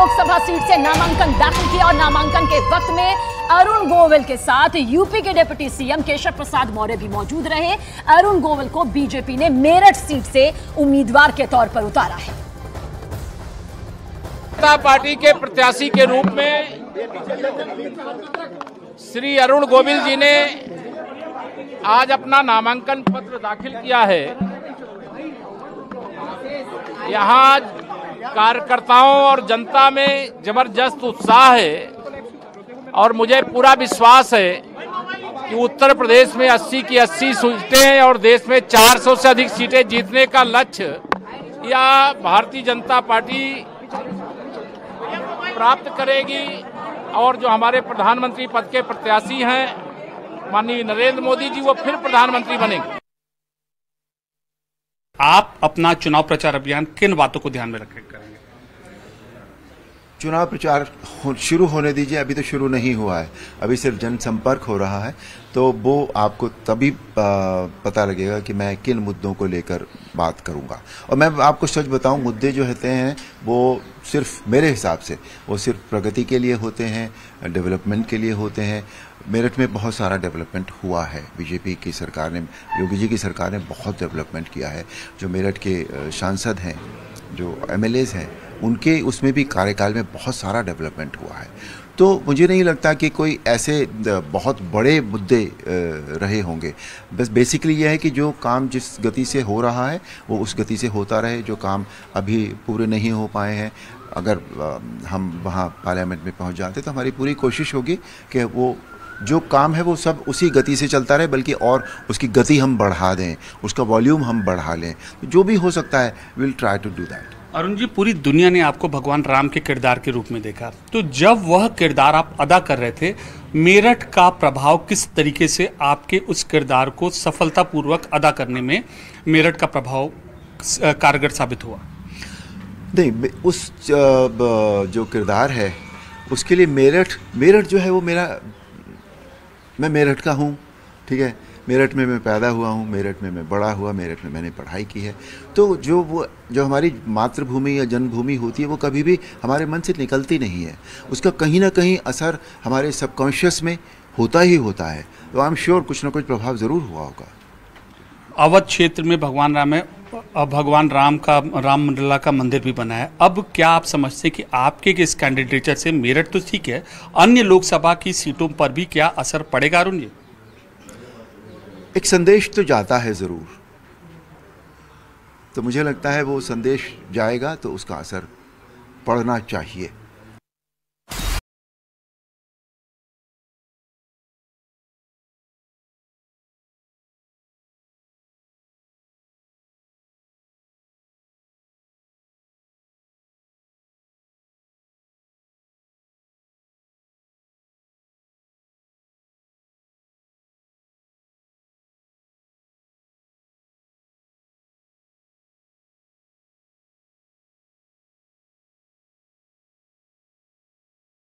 Lok Sabha seat से नामांकन दाखिल किया और नामांकन के वक्त में अरुण गोविल के साथ यूपी के डिप्टी सीएम केशव प्रसाद मौर्य भी मौजूद रहे। अरुण गोविल को बीजेपी ने मेरठ सीट से उम्मीदवार के तौर पर उतारा है। जनता पार्टी के प्रत्याशी के रूप में श्री अरुण गोविल जी ने आज अपना नामांकन पत्र दाखिल किया है। यहाँ कार्यकर्ताओं और जनता में जबरदस्त उत्साह है और मुझे पूरा विश्वास है कि उत्तर प्रदेश में 80 की 80 सीटें और देश में 400 से अधिक सीटें जीतने का लक्ष्य या भारतीय जनता पार्टी प्राप्त करेगी। और जो हमारे प्रधानमंत्री पद के प्रत्याशी हैं माननीय नरेंद्र मोदी जी, वो फिर प्रधानमंत्री बनेंगे। आप अपना चुनाव प्रचार अभियान किन बातों को ध्यान में रख करेंगे? चुनाव प्रचार शुरू होने दीजिए, अभी तो शुरू नहीं हुआ है, अभी सिर्फ जनसंपर्क हो रहा है, तो वो आपको तभी पता लगेगा कि मैं किन मुद्दों को लेकर बात करूंगा। और मैं आपको सच बताऊं, मुद्दे जो होते हैं वो सिर्फ मेरे हिसाब से वो सिर्फ प्रगति के लिए होते हैं, डेवलपमेंट के लिए होते हैं। मेरठ में बहुत सारा डेवलपमेंट हुआ है, बीजेपी की सरकार ने, योगी जी की सरकार ने बहुत डेवलपमेंट किया है। जो मेरठ के सांसद हैं, जो एमएलएज हैं, उनके उसमें भी कार्यकाल में बहुत सारा डेवलपमेंट हुआ है। तो मुझे नहीं लगता कि कोई ऐसे बहुत बड़े मुद्दे रहे होंगे। बस बेसिकली यह है कि जो काम जिस गति से हो रहा है वो उस गति से होता रहे। जो काम अभी पूरे नहीं हो पाए हैं, अगर हम वहाँ पार्लियामेंट में पहुँच जाते तो हमारी पूरी कोशिश होगी कि वो जो काम है वो सब उसी गति से चलता रहे, बल्कि और उसकी गति हम बढ़ा दें, उसका वॉल्यूम हम बढ़ा लें। जो भी हो सकता है will try to do that. Arun ji, पूरी दुनिया ने आपको भगवान राम के किरदार के रूप में देखा, तो जब वह किरदार आप अदा कर रहे थे, मेरठ का प्रभाव किस तरीके से आपके उस किरदार को सफलतापूर्वक अदा करने में मेरठ का प्रभाव कारगर साबित हुआ? नहीं, उस जो किरदार है उसके लिए मेरठ जो है वो मैं मेरठ का हूँ, ठीक है। मेरठ में मैं पैदा हुआ हूँ, मेरठ में मैं बड़ा हुआ, मेरठ में मैंने पढ़ाई की है। तो जो हमारी मातृभूमि या जन्मभूमि होती है वो कभी भी हमारे मन से निकलती नहीं है। उसका कहीं ना कहीं असर हमारे सबकॉन्शियस में होता ही होता है। तो आई एम श्योर कुछ ना कुछ प्रभाव ज़रूर हुआ होगा। अवध क्षेत्र में भगवान राम मंडला का मंदिर भी बना है। अब क्या आप समझते हैं कि आपके इस कैंडिडेचर से मेरठ तो ठीक है, अन्य लोकसभा की सीटों पर भी क्या असर पड़ेगा अरुण जी? एक संदेश तो जाता है ज़रूर, तो मुझे लगता है वो संदेश जाएगा तो उसका असर पड़ना चाहिए।